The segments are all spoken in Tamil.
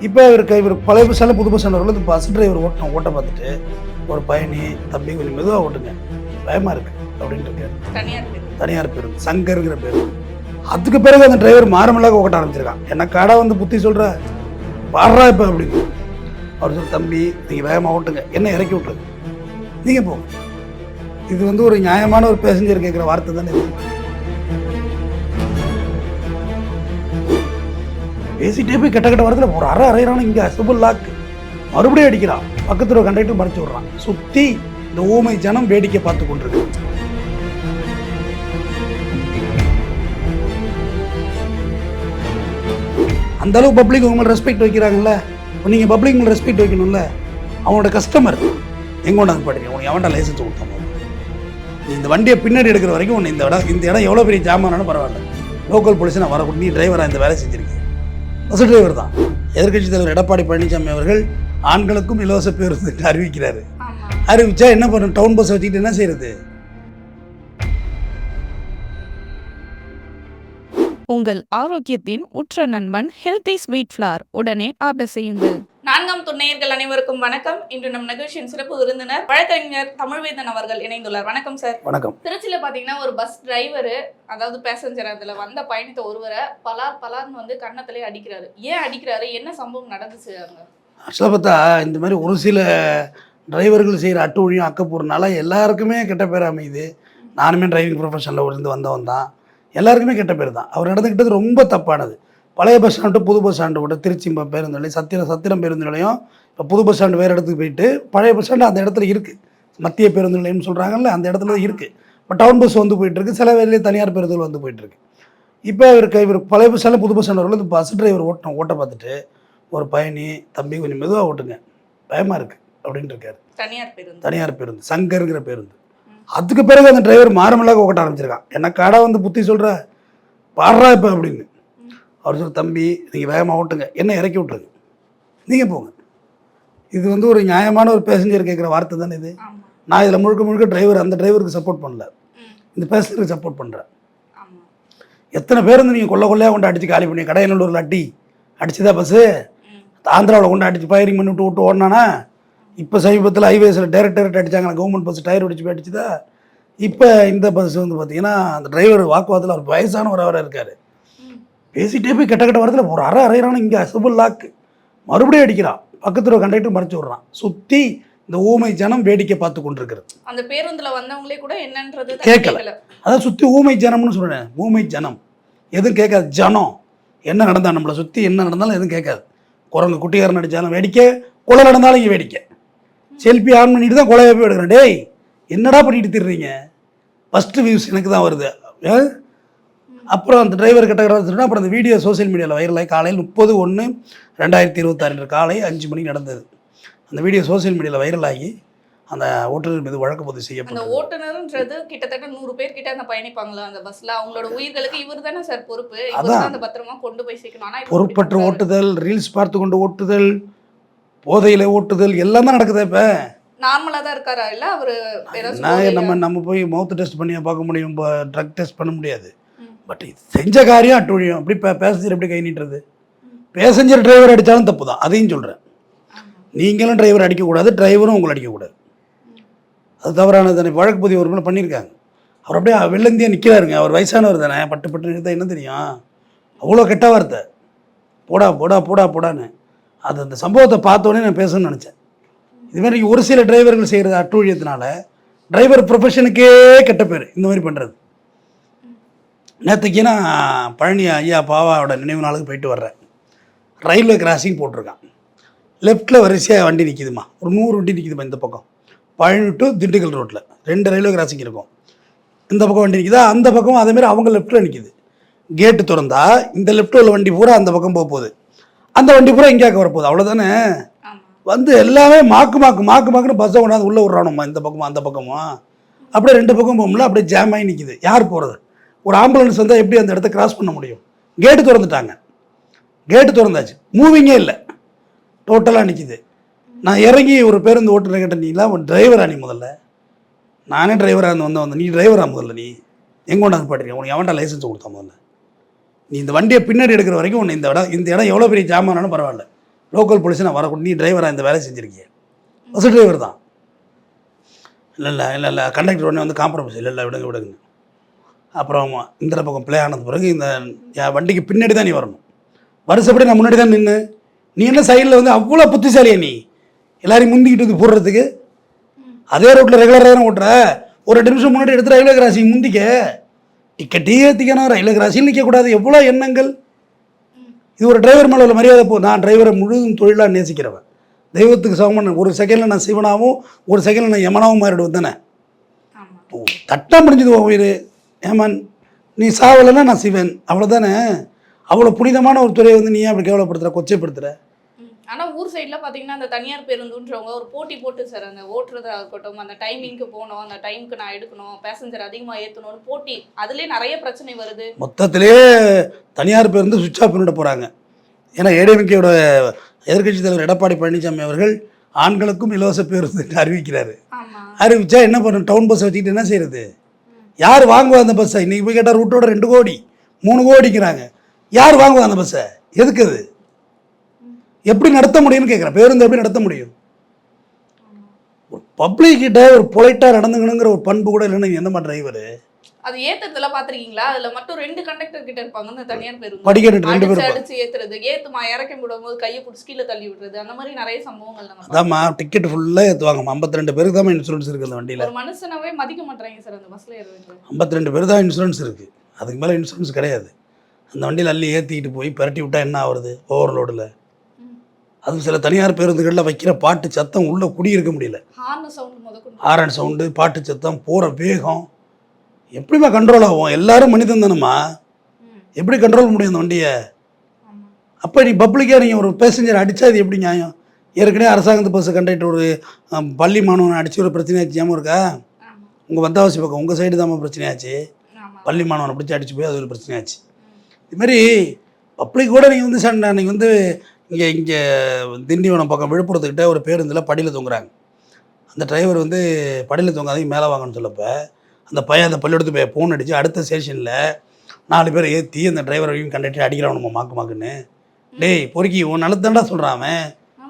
இப்போ இவர் பழைய பஸ் ஸ்டாண்டில் புது பஸ் ஸ்டாண்ட் வரல பஸ் டிரைவர் ஓட்ட பார்த்துட்டு ஒரு பயணி தம்பி கொஞ்சம் மெதுவாக ஓட்டுங்க பயமாக இருக்குது அப்படின்ட்டு இருக்காரு. தனியார் பேருந்து சங்கருங்கிற பேர். அதுக்கு பிறகு அந்த டிரைவர் மாறமில்லாக ஓட்ட ஆரம்பிச்சிருக்கான். என்ன கடை வந்து புத்தி சொல்கிற பாடுறா இப்போ அப்படின்னு. அவர் சொல்ல தம்பி நீங்கள் வேகமாக ஓட்டுங்க என்ன இறக்கி விட்டுருங்க நீங்கள் போங்க. இது வந்து ஒரு நியாயமான ஒரு பேசஞ்சர் கேட்குற வார்த்தை தானே இது. பேசிட்டே போய் கெட்ட வரத்தில் ஒரு அரைறான இங்கே அசபுல் லாக்கு மறுபடியும் அடிக்கிறான். பக்கத்தில் ஒரு கண்டக்டர் மறைச்சு விட்றான். சுற்றி இந்த ஊமை ஜனம் வேடிக்கை பார்த்து கொண்டிருக்கு. அந்த அளவு பப்ளிக் உங்க மேலே ரெஸ்பெக்ட் வைக்கிறாங்கல்ல, நீங்கள் பப்ளிக் மேலே ரெஸ்பெக்ட் வைக்கணும்ல. அவனோட கஸ்டமர் எங்கே கொண்டாந்து படிங்க உனக்கு எவன்டா லைசன்ஸ் கொடுத்தா நீ இந்த வண்டியை பின்னாடி எடுக்கிற வரைக்கும் உன்னை இந்த இடம் எவ்வளோ பெரிய ஜாமானாலும் பரவாயில்ல லோக்கல் போலீஸ் நான் வரக்கூட நீ டிரைவராக இந்த வேலை செஞ்சுருக்கேன். பஸ் டிரைவர் தான். எதிர்கட்சித் தலைவர் எடப்பாடி பழனிசாமி அவர்கள் ஆண்களுக்கும் இலவச பேருந்து அறிவிக்கிறாரு. அறிவிச்சா என்ன பண்ணும்? டவுன் பஸ் வச்சுக்கிட்டு என்ன செய்யறது? உங்கள் ஆரோக்கியத்தின் உற்ற நண்பன் ஹெல்தி ஸ்வீட் ஃப்ளார் உடனே ஆர்டர் செய்யுங்கள். 4ஆம் துணையர்கள் அனைவருக்கும் வணக்கம். இன்று நம் நிகழ்ச்சியின் சிறப்பு விருந்தினர் வழக்கறிஞர் தமிழ்வேந்தன் அவர்கள் இணைந்துள்ளார். வணக்கம் சார். வணக்கம். திருச்சியில பாத்தீங்கன்னா ஒரு பஸ் டிரைவர் அதாவது பேசஞ்சர் அதுல வந்த பயணித்த ஒருவரை பலார்னு வந்து கன்னத்திலே அடிக்கிறாரு. ஏன் அடிக்கிறாரு? என்ன சம்பவம் நடந்துச்சு அங்க? ஆக்சுவலாக பார்த்தா இந்த மாதிரி ஒரு சில டிரைவர்கள் செய்கிற அட்டூழியம் அக்கப்பூர்னால எல்லாருக்குமே கெட்ட பேர் அமையுது. நானுமே டிரைவிங் ப்ரொஃபஷனில் இருந்து வந்தவன் தான். எல்லாருக்குமே கெட்ட பேர் தான். அவர் நடந்துக்கிட்டது ரொம்ப தப்பானது. பழைய பஸ் ஸ்டாண்டு புது பஸ் ஸ்டாண்டு விட்டு திருச்சி பேருந்து நிலையம் சத்திரம் பேருந்து நிலையம் இப்போ புது பஸ் ஸ்டாண்டு வேறு இடத்துக்கு போயிட்டு பழைய பஸ் ஸ்டாண்டு அந்த இடத்துல இருக்குது. மத்திய பேருந்து நிலையம்னு சொல்கிறாங்கல்ல அந்த இடத்துல தான் இருக்குது. இப்போ டவுன் பஸ் வந்து போயிட்டுருக்கு. சில வேலையிலே தனியார் பேருந்துகள் வந்து போயிட்டுருக்கு. இப்போ இவர் பழைய பஸ் ஸ்டாண்டில் புது பஸ் ஸ்டாண்டு வரல பஸ் டிரைவர் ஓட்ட பார்த்துட்டு ஒரு பயணி தம்பி கொஞ்சம் மெதுவாக ஓட்டுங்க பயமாக இருக்குது அப்படின்ட்டு இருக்காரு. தனியார் பேருந்து சங்கருங்கிற பேருந்து. அதுக்கு பிறகு அந்த டிரைவர் மாறமில்லாக ஓட்ட ஆரம்பிச்சிருக்கான். என்ன கடை வந்து புத்தி சொல்கிற பாடுறா இப்போ அப்படின்னு. அவர் சொல்ல தம்பி நீங்கள் வேகமாக ஓட்டுங்க என்ன இறக்கி விட்டுருங்க நீங்கள் போங்க. இது வந்து ஒரு நியாயமான ஒரு பேசஞ்சர் கேட்குற வார்த்தை தானே இது. நான் இதில் முழுக்க டிரைவர் அந்த டிரைவருக்கு சப்போர்ட் பண்ணல, இந்த பேசஞ்சருக்கு சப்போர்ட் பண்ணுறேன். எத்தனை பேர் வந்து நீங்கள் கொள்ளையாக கொண்டு அடித்து காலி பண்ணி கடையநல்லூரில் அடிச்சுதான் பஸ்ஸு ஆந்திராவில் கொண்டு அடித்து ஃபயரிங் பண்ணி விட்டு ஓடினானா. இப்போ சமீபத்தில் ஹைவேஸில் டேரக்ட் அடித்தாங்க கவர்மெண்ட் பஸ் டயர் அடிச்சு போய் அடிச்சுதா. இப்போ இந்த பஸ் வந்து பார்த்தீங்கன்னா அந்த டிரைவர் வாக்குவாதத்தில் அவர் வயசானவர் அவராக இருக்கார். பேசிட்டே போய் கெட்ட வரத்தில் ஒரு அரைறான இங்கே அசபுல் லாக்கு மறுபடியும் அடிக்கிறான். பக்கத்தில் ஒரு கண்டக்டர் மறைச்சு விட்றான். சுற்றி இந்த ஊமை ஜனம் வேடிக்கை பார்த்து கொண்டிருக்கிறது. அந்த பேருந்துல வந்தவங்களே கூட என்னன்றது கேட்கல. அதான் சுற்றி ஊமை ஜனம்னு சொல்கிறேன். ஊமை ஜனம் எதுவும் கேட்காது. ஜனம் என்ன நடந்தா நம்மளை சுற்றி என்ன நடந்தாலும் எதுவும் கேட்காது. குரங்கு குட்டிகாரன் அடித்தாலும் வேடிக்கை, கொலை நடந்தாலும் இங்கே வேடிக்கை. செல்ஃபி ஆன் பண்ணிட்டு தான் கொலையை போய் எடுக்கிறேன். டேய் என்னடா பண்ணிட்டு திடுறீங்க? ஃபஸ்ட்டு வியூஸ் எனக்கு தான் வருது. அப்புறம் அந்த டிரைவர் கிட்ட அப்புறம் அந்த வீடியோ சோசியல் மீடியாவில் வைரலாகி காலையில் 30/1/2026 காலை 5 மணிக்கு நடந்தது. அந்த வீடியோ சோசியல் மீடியாவில் வைரலாகி அந்த ஓட்டுநர் மீது வழக்கு பதிவு செய்யப்பட்டது. அந்த ஓட்டுநர்ன்றது கிட்டத்தட்ட 100 பேர் கிட்ட அந்த பயணிப்பாங்களா அந்த பஸ்ல? அவங்களோட உயிர்களுக்கு இவர் தானே சார் பொறுப்பு. இவர் அந்த பத்திரமா கொண்டு போய் சேர்க்கணும். ஆனால் பொறுப்பற்ற ஓட்டுதல், ரீல்ஸ் பார்த்து கொண்டு ஓட்டுதல், போதையில் ஓட்டுதல் எல்லாம் தான் நடக்குது. இப்போ நார்மலாக தான் இருக்காரா? இல்லை அவர் நம்ம போய் மவுத் டெஸ்ட் பண்ணி பார்க்க முடியும், ட்ரக் டெஸ்ட் பண்ண முடியாது. பட் இது செஞ்ச காரியம் அட்டூழியம். அப்படி பேசஞ்சர் எப்படி கை நீட்டுறது? பேசஞ்சர் டிரைவர் அடித்தாலும் தப்பு தான், அதையும் சொல்கிறேன். நீங்களும் டிரைவர் அடிக்கக்கூடாது, டிரைவரும் உங்களை அடிக்கக்கூடாது. அது தவறானது தானே. வழக்கு பதிவு ஒரு மேலே பண்ணியிருக்காங்க. அவர் அப்படியே வெள்ளந்தியாக நிற்கிறாருங்க. அவர் வயசானவர் தானே. பட்டு நிறுத்தா என்ன தெரியும்? அவ்வளோ கெட்ட வார்த்தை போடான்னு. அது அந்த சம்பவத்தை பார்த்தோன்னே நான் பேசணும்னு நினச்சேன். இதுமாதிரி ஒரு சில டிரைவர்கள் செய்கிறது அட்டூழியத்தினால டிரைவர் ப்ரொஃபஷனுக்கே கெட்ட பேர் இந்த மாதிரி பண்ணுறது. நேற்றுக்கு நான் பழனி ஐயா பாவாவோட நினைவு நாளுக்கு போயிட்டு வர்றேன். ரயில்வே கிராசிங் போட்டிருக்கான். லெஃப்ட்டில் வரிசையாக வண்டி நிற்கிதுமா, ஒரு 100 வண்டி நிற்கிதுமா. இந்த பக்கம் பழனி டு திண்டுக்கல் ரோட்டில் 2 ரயில்வே கிராசிங் இருக்கும். இந்த பக்கம் வண்டி நிற்கிதா, அந்த பக்கம் அதேமாதிரி அவங்க லெஃப்ட்டில் நிற்கிது. கேட்டு திறந்தா இந்த லெஃப்ட்டில் உள்ள வண்டி பூரா அந்த பக்கம் போக போகுது, அந்த வண்டி பூரா இங்கேயாக்க வரப்போகுது. அவ்வளோதானே. வந்து எல்லாமே மாக்குன்னு பஸ்ஸை கொண்டாந்து உள்ளே விட்றானும்மா. இந்த பக்கமும் அந்த பக்கமும் அப்படியே 2 பக்கம் போகும்ல, அப்படியே ஜாம் ஆகி நிற்கிது. யார் போகிறது? ஒரு ஆம்புலன்ஸ் வந்தால் எப்படி அந்த இடத்த கிராஸ் பண்ண முடியும்? கேட்டு திறந்துட்டாங்க. கேட்டு திறந்தாச்சு, மூவிங்கே இல்லை, டோட்டலாக நிற்கிது. நான் இறங்கி ஒரு பேருந்து ஓட்டுநர் கேட்டேன், நீலாம் ஒரு டிரைவரா? நீ முதல்ல நானே டிரைவராக இருந்து வந்தேன். நீ டிரைவரா? முதல்ல நீ எங்கே கொண்டாந்து பாட்டுறீங்க? உனக்கு எவன்டா லைசன்ஸ் கொடுத்தா? முதல்ல நீ இந்த வண்டியை பின்னாடி எடுக்கிற வரைக்கும் உன்னை இந்த இடம் எவ்வளோ பெரிய ஜாமானாலும் பரவாயில்ல லோக்கல் போலீஸ் நான் வரக்கூடாது, நீ டிரைவராக இந்த வேலையை செஞ்சுருக்கீங்க, பஸ் டிரைவர் தான். இல்லை கண்டக்டர் உடனே வந்து காம்ப்ரமைஸ், இல்லை விடுங்க. அப்புறம் இந்த பக்கம் ப்ளே ஆனது பிறகு இந்த என் வண்டிக்கு பின்னாடி தான் நீ வரணும், வருஷப்படி நான் முன்னாடி தான் நின்று, நீ என்ன சைடில் வந்து அவ்வளோ புத்திசாலியா நீ எல்லாரையும் முந்திக்கிட்டு வந்து போடுறதுக்கு? அதே ரோட்டில் ரெகுலராக தானே ஓட்டுற, ஒரு 2 நிமிஷம் முன்னாடி எடுத்து ரயில்வே கிராசிங் முந்திக்க, டிக்கெட்டே ஏற்றிக்கணும், ரயில்வே கிராசிங் நிற்கக்கூடாது, எவ்வளோ எண்ணங்கள். இது ஒரு டிரைவர் மேலே உள்ள மரியாதை. நான் டிரைவரை முழுதும் தொழிலாக நேசிக்கிறவன், தெய்வத்துக்கு சமமான. ஒரு செகண்டில் நான் சிவனாகவும் ஒரு செகண்டில் நான் யமனாகவும் மாறிடுவேன் தானே. தட்டா முடிஞ்சது உயிர். ஏமான் நீ சாவலைன்னா நான் சிவன், அவ்வளோதானே. அவ்வளோ புனிதமான ஒரு துறையை வந்து நீ ஏன் அப்படி கேவலப்படுத்துகிற, கொச்சைப்படுத்துகிற? ஆனால் ஊர் சைடில் பார்த்தீங்கன்னா அந்த தனியார் பேருந்துன்றவங்க ஒரு போட்டி போட்டு சார், அந்த ஓட்டுறதா இருக்கட்டும், அந்த டைமிங்க்கு போகணும், அந்த டைமுக்கு நான் எடுக்கணும், பேசஞ்சர் அதிகமாக ஏற்றணும்னு போட்டி, அதுலேயே நிறைய பிரச்சனை வருது. மொத்தத்திலே தனியார் பேருந்து சுவிட்ச் ஆஃப் பண்ணிட போகிறாங்க. ஏன்னா ஏடிஎம்கேயோட எதிர்க்கட்சி தலைவர் எடப்பாடி பழனிசாமி அவர்கள் ஆண்களுக்கும் இலவச பேருந்து அறிவிக்கிறாரு. அறிவிச்சா என்ன பண்ணும், டவுன் பஸ் வச்சுக்கிட்டு என்ன செய்யறது? யார் வாங்குவா அந்த பஸ்ஸை? இன்றைக்கி போய் கேட்டால் ரூட்டோட 2 கோடி 3 கோடிக்கிறாங்க. யார் வாங்குவா அந்த பஸ்ஸை? எதுக்கு அது? எப்படி நடத்த முடியும்னு கேட்குறேன். பேருந்து எப்படி நடத்த முடியும்? ஒரு பப்ளிக் கிட்ட ஒரு பொலைட்டாக நடந்துக்கணுங்கிற ஒரு பண்பு கூட இல்லைன்னு எந்த மாதிரி டிரைவரு? அது ஏத்துறதுல பாத்திருக்கீங்களா? அதுல மட்டும் 2 கண்டக்டர் கிட்ட இருப்பாங்க அந்த தனியார் பேருந்து, படிக்கட்டு 2 பேர் அடிச்சு ஏத்துறது, ஏத்துமா இறக்கி விடும்போது கையை பிடிச்சி கீழே தள்ளி விடுறது, அந்த மாதிரி நிறைய சம்பவங்கள் நம்ம. அதாம்மா டிக்கெட் ஃபுல்லாக ஏற்றுவாங்க. 52 பேருக்கு தான் இன்சூரன்ஸ் இருக்குது அந்த வண்டியில். ஒரு மனுஷனாவே மதிக்க மாட்டாங்க சார் அந்த பஸ்ல ஏறுறது. 52 பேர் தான் இன்சூரன்ஸ் இருக்குது, அதுக்கு மேலே இன்சூரன்ஸ் கிடையாது. அந்த வண்டியில் அள்ளி ஏற்றிக்கிட்டு போய் பரட்டி விட்டால் என்ன ஆகுறது ஓவர்லோடில்? அதுவும் சில தனியார் பேருந்துகளில் வைக்கிற பாட்டு சத்தம் உள்ளே குடியிருக்க முடியல. ஹாரன் சவுண்டு, பாட்டு சத்தம், போகிற வேகம் எப்படிமா கண்ட்ரோல் ஆகும்? எல்லாரும் மனிதன் தானம்மா, எப்படி கண்ட்ரோல் முடியும் அந்த வண்டியை? அப்போ நீ பப்ளிக்காக நீங்கள் ஒரு பேசஞ்சர் அடித்தா அது எப்படி நியாயம்? ஏற்கனவே அரசாங்கத்து பஸ் கண்டக்டர் ஒரு பள்ளி மாணவனை அடித்து ஒரு பிரச்சனையாச்சு, ஞாபகம் இருக்கா? உங்கள் வந்தாவசி பக்கம் உங்கள் சைடு தான் பிரச்சனையாச்சு, பள்ளி மாணவனை பிடிச்சி அடித்து போய் அது ஒரு பிரச்சனையாச்சு. இதுமாரி பப்ளிக்கோட நீங்கள் வந்து சண்டை. நீங்கள் வந்து இங்கே திண்டிவனம் பக்கம் விழுப்புரத்துக்கிட்ட ஒரு பேருந்தில் படியில் தொங்குறாங்க. அந்த டிரைவர் வந்து படியில் தொங்காதையும் மேலே வாங்கன்னு சொல்லப்போ அந்த பையன் அந்த பள்ளியோடத்து போய் ஃபோன் அடித்து அடுத்த ஸ்டேஷனில் 4 பேரை ஏற்றி அந்த டிரைவரையும் கண்டக்டர் அடிக்கிறான் நம்ம மாக்குன்னு. டேய் பொறுக்கி உன் நல்லதாண்டா சொல்கிறான் அவன்.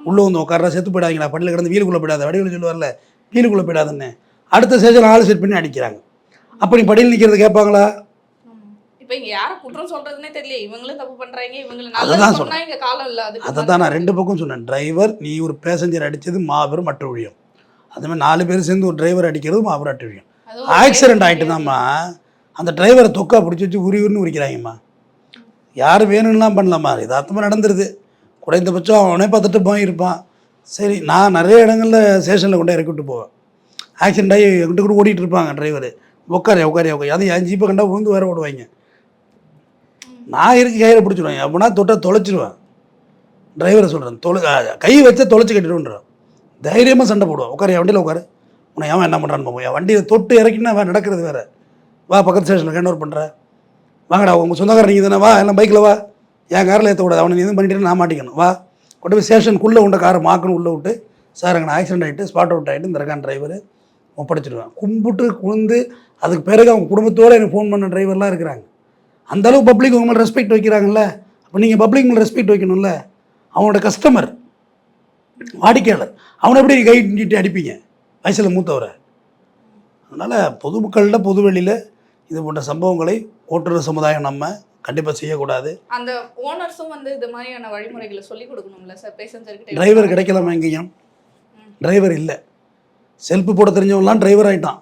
உள்ளே வந்து உட்காரா செத்து போயிடாதீங்களா, படியில் கிடந்து வீலுக்குள்ளே போயிடாத, வடிவில் சொல்லுவார்ல வீலுக்குள்ளே போயிடாதுன்னு. அடுத்த ஸ்டேஷன் ஆள் செட் பண்ணி அடிக்கிறாங்க. அப்போ நீ படியில் நிற்கிறது கேட்பாங்களா? இப்போ இங்கே யாரை குற்றம் சொல்கிறதுனே தெரியல, இவங்களும் தப்பு பண்ணுறாங்க, இவங்களும் நல்லா சொன்னால் இங்கே காலம் இல்லை. அதை தான் நான் 2 பக்கம் சொன்னேன். டிரைவர் நீ ஒரு பேசஞ்சர் அடித்தது மாபெரும் அட்டூழியம், அதுமாதிரி 4 பேர் சேர்ந்து ஒரு டிரைவர் அடிக்கிறது மாபெரும் அட்டூழியம். ஆக்சிடென்ட் ஆகிட்டு தான்மா அந்த டிரைவரை தொக்கா பிடிச்சி வச்சு உரிவுன்னு உரிக்கிறாங்கம்மா. யார் வேணும்லாம் பண்ணலாமா, யதார்த்தமாக நடந்துருது. குறைந்தபட்சம் அவனே பார்த்துட்டு போயிருப்பான். சரி, நான் நிறைய இடங்களில் ஸ்டேஷனில் கொண்டு இறக்கி விட்டு போவேன். ஆக்சிடென்ட் ஆகி எங்கிட்ட கூட ஓடிட்டு இருப்பாங்க டிரைவர், உட்காரு அதுவும் என் ஜீப்பை கண்டா விழுந்து வேற ஓடுவாங்க. நான் இருக்கு கையில் பிடிச்சிடுவேன், அப்படின்னா தொட்டா தொலைச்சிடுவேன். டிரைவரை சொல்கிறேன், கை வச்சா தொலைச்சி கட்டிடுவேன்றான். தைரியமாக சண்டை போடுவான். உட்காரு, என் வண்டியில் உட்காரு, உன்னை அவன் என்ன பண்ணுறான்னு பார்ப்போம். என் வண்டியை தொட்டு இறக்கினா அவன் நடக்கிறது வேறு. வா பக்கத்து ஸ்டேஷனில் கேண்டோர் பண்ணுற, வாங்கடா உங்கள் சொந்தக்காரர் நீங்கள் தானே, வா எல்லாம் பைக்கில் வா, என் காரில் ஏற்றக்கூடாது, அவனை நீ எதுவும் பண்ணிட்டு நான் மாட்டிக்கணும், வா கொண்டு போய் ஸ்டேஷனுக்குள்ளே உண்ட காரை மாக்கணும் உள்ளே விட்டு, சார் அங்கே ஆக்சிடென்ட் ஆகிட்டு ஸ்பாட் அவுட் ஆகிட்டு இந்த இருக்கான் டிரைவர் ஒப்படைச்சிடுவேன். கும்பிட்டு குழுந்து அதுக்கு பிறகு அவங்க குடும்பத்தோடு எனக்கு ஃபோன் பண்ண டிரைவர்லாம் இருக்கிறாங்க. அந்தளவு பப்ளிக் உங்க மேலே ரெஸ்பெக்ட் வைக்கிறாங்கல்ல. அப்போ நீங்கள் பப்ளிக் மேலே ரெஸ்பெக்ட் வைக்கணும்ல. அவனோட கஸ்டமர் வாடிக்கையாளர், அவனை எப்படி கை நீட்டி அடிப்பீங்க வயசில் மூத்தவரை? அதனால் பொதுமக்களில் பொதுவெளியில் இது போன்ற சம்பவங்களை ஓட்டுநர் சமுதாயம் நம்ம கண்டிப்பாக செய்யக்கூடாது. அந்த ஓனர்ஸும் வந்து இது மாதிரியான வழிமுறைகளை சொல்லிக் கொடுக்கணும்ல சார் பேசஞ்சர்கிட்ட. டிரைவர் கிடைக்கலாமா எங்கேயும்? டிரைவர் இல்லை, செல்ஃபு போட தெரிஞ்சவங்களாம் டிரைவர் ஆகிட்டான்.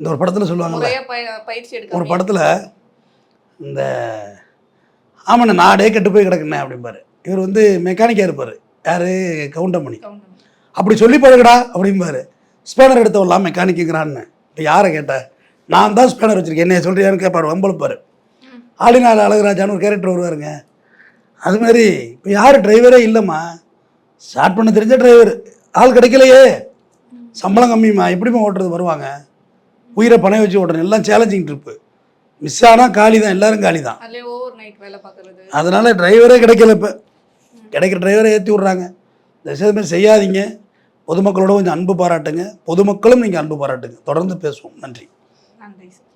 இந்த ஒரு படத்தில் சொல்லுவாங்கல்ல, பயிற்சி எடுக்க ஒரு படத்தில் இந்த ஆமாண்ணே நாடே கெட்டு போய் கிடக்குண்ணே அப்படிம்பாரு. இவர் வந்து மெக்கானிக்காக இருப்பார், யார் கவுண்டமணி. அப்படி சொல்லி பழகடா அப்படிம்பாரு. ஸ்பேனர் எடுத்தவெல்லாம் மெக்கானிக்குங்கிறான்னு. இப்போ யாரை கேட்டேன், நான் தான் ஸ்பேனர் வச்சுருக்கேன் என்னைய சொல்கிறியான்னு கேட்பார், வம்பளுப்பார். ஆளினால் அழகராஜான்னு ஒரு கேரக்டர் வருவாருங்க. அதுமாதிரி இப்போ யார் டிரைவரே இல்லைம்மா. ஸ்டார்ட் பண்ண தெரிஞ்ச டிரைவர் ஆள் கிடைக்கலையே, சம்பளம் கம்மிம்மா, எப்படிம்மா ஓட்டுறது வருவாங்க? உயிரை பணம் வச்சு ஓட்டுறேன், எல்லாம் சேலஞ்சிங் ட்ரிப்பு. மிஸ் ஆனால் காலி தான், எல்லோரும் காலி தான். அதனால் டிரைவரே கிடைக்கல. இப்போ கிடைக்கிற டிரைவரை ஏற்றி விட்றாங்க. தயவுசெய்து செய்யாதீங்க. பொதுமக்களோட கொஞ்சம் அன்பு பாராட்டுங்க. பொதுமக்களும் நீங்கள் அன்பு பாராட்டுங்க. தொடர்ந்து பேசுவோம். நன்றி. நன்றி சார்.